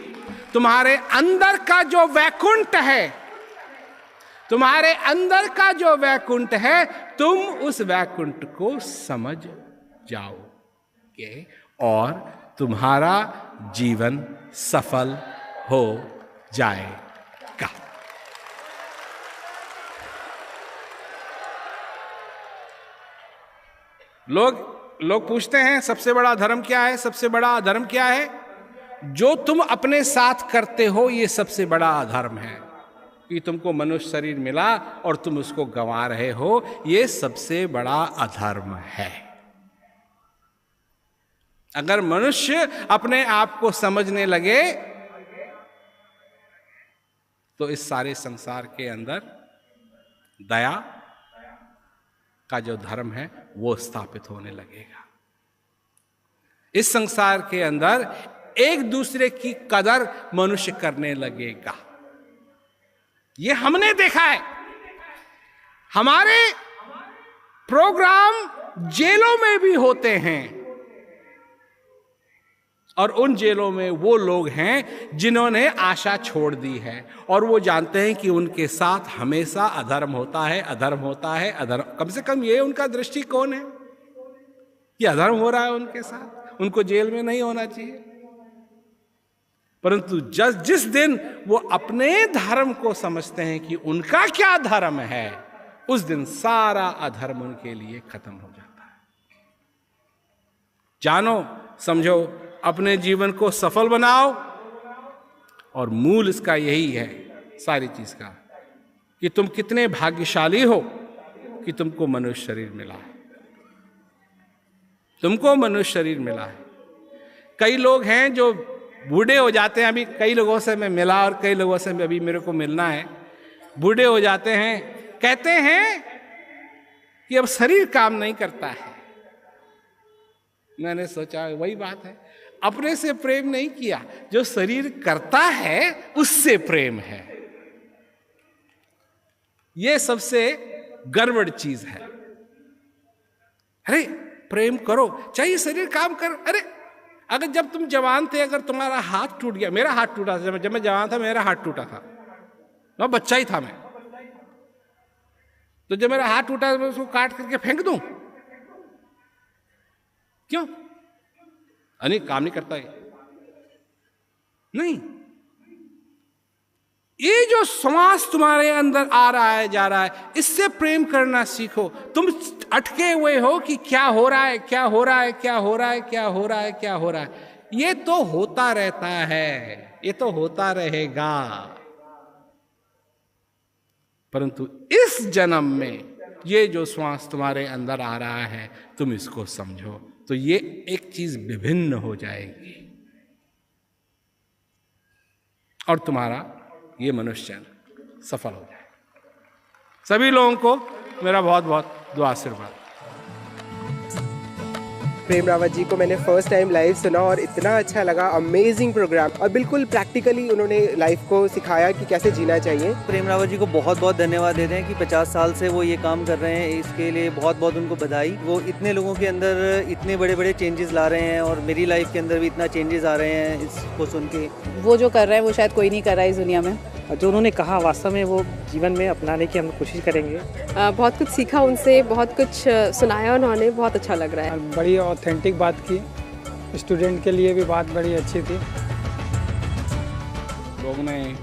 तुम्हारे अंदर का जो वैकुंठ है, तुम्हारे अंदर का जो वैकुंठ है, तुम उस वैकुंठ को समझ जाओगे और तुम्हारा जीवन सफल हो जाएगा। लोग पूछते हैं सबसे बड़ा धर्म क्या है? सबसे बड़ा धर्म क्या है? जो तुम अपने साथ करते हो ये सबसे बड़ा अधर्म है। कि तुमको मनुष्य शरीर मिला और तुम उसको गंवा रहे हो, ये सबसे बड़ा अधर्म है। अगर मनुष्य अपने आप को समझने लगे तो इस सारे संसार के अंदर दया का जो धर्म है वो स्थापित होने लगेगा। इस संसार के अंदर एक दूसरे की कदर मनुष्य करने लगेगा। ये हमने देखा है। हमारे प्रोग्राम जेलों में भी होते हैं और उन जेलों में वो लोग हैं जिन्होंने आशा छोड़ दी है और वो जानते हैं कि उनके साथ हमेशा अधर्म होता है, अधर्म होता है, अधर्म। कम से कम ये उनका दृष्टिकोण है कि अधर्म हो रहा है उनके साथ, उनको जेल में नहीं होना चाहिए। परंतु जिस दिन वो अपने धर्म को समझते हैं कि उनका क्या धर्म है, उस दिन सारा अधर्म उनके लिए खत्म हो जाता है। जानो, समझो, अपने जीवन को सफल बनाओ और मूल इसका यही है सारी चीज का कि तुम कितने भाग्यशाली हो कि तुमको मनुष्य शरीर मिला है। तुमको मनुष्य शरीर मिला है। कई लोग हैं जो बूढ़े हो जाते हैं। अभी कई लोगों से मैं मिला और कई लोगों से अभी मेरे को मिलना है। बूढ़े हो जाते हैं, कहते हैं कि अब शरीर काम नहीं करता है। मैंने सोचा वही बात है, अपने से प्रेम नहीं किया, जो शरीर करता है उससे प्रेम है। यह सबसे गड़बड़ चीज है। अरे प्रेम करो, चाहिए शरीर काम कर। अरे अगर जब तुम जवान थे, अगर तुम्हारा हाथ टूट गया, मेरा हाथ टूटा था जब मैं जवान था, मेरा हाथ टूटा था, मैं बच्चा ही था मैं, तो जब मेरा हाथ टूटा मैं उसको काट करके फेंक दूं? क्यों? अरे काम नहीं करता है। नहीं, ये जो समाज तुम्हारे अंदर आ रहा है, जा रहा है, इससे प्रेम करना सीखो। तुम अटके हुए हो कि क्या हो रहा है, क्या हो रहा है, क्या हो रहा है, क्या हो रहा है, क्या हो रहा है। ये तो होता रहता है, ये तो होता रहेगा। परंतु इस जन्म में ये जो श्वास तुम्हारे अंदर आ रहा है तुम इसको समझो, तो ये एक चीज विभिन्न हो जाएगी और तुम्हारा ये मनुष्य सफल हो जाएगा। सभी लोगों को मेरा बहुत बहुत दुआ आशीर्वाद। प्रेम रावत जी को मैंने फर्स्ट टाइम लाइव सुना और इतना अच्छा लगा, अमेजिंग प्रोग्राम, और बिल्कुल प्रैक्टिकली उन्होंने लाइफ को सिखाया कि कैसे जीना चाहिए। प्रेम रावत जी को बहुत बहुत धन्यवाद देते हैं कि 50 साल से वो ये काम कर रहे हैं, इसके लिए बहुत बहुत उनको बधाई। वो इतने लोगों के अंदर इतने बड़े बड़े चेंजेस ला रहे हैं और मेरी लाइफ के अंदर भी इतना चेंजेस आ रहे हैं इसको सुन के। वो जो कर रहे हैं वो शायद कोई नहीं कर रहा है इस दुनिया में। जो उन्होंने कहा वास्तव में वो जीवन में अपनाने की हम कोशिश करेंगे। बहुत कुछ सीखा उनसे, बहुत कुछ सुनाया उन्होंने, बहुत अच्छा लग रहा है। बड़ी ऑथेंटिक बात की, स्टूडेंट के लिए भी बात बड़ी अच्छी थी। लोगों ने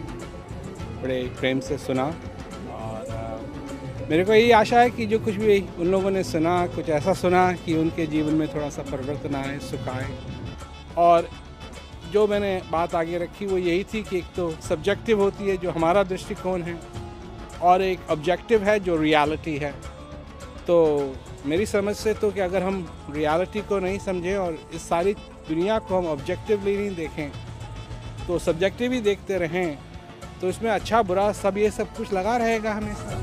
बड़े प्रेम से सुना और मेरे को यही आशा है कि जो कुछ भी उन लोगों ने सुना, कुछ ऐसा सुना कि उनके जीवन में थोड़ा सा परिवर्तन आए, सुख आए। और जो मैंने बात आगे रखी वो यही थी कि एक तो सब्जेक्टिव होती है जो हमारा दृष्टिकोण है, और एक ऑब्जेक्टिव है जो रियलिटी है। तो मेरी समझ से तो कि अगर हम रियलिटी को नहीं समझें और इस सारी दुनिया को हम ऑब्जेक्टिवली नहीं देखें, तो सब्जेक्टिव ही देखते रहें, तो इसमें अच्छा बुरा सब ये सब कुछ लगा रहेगा हमेशा।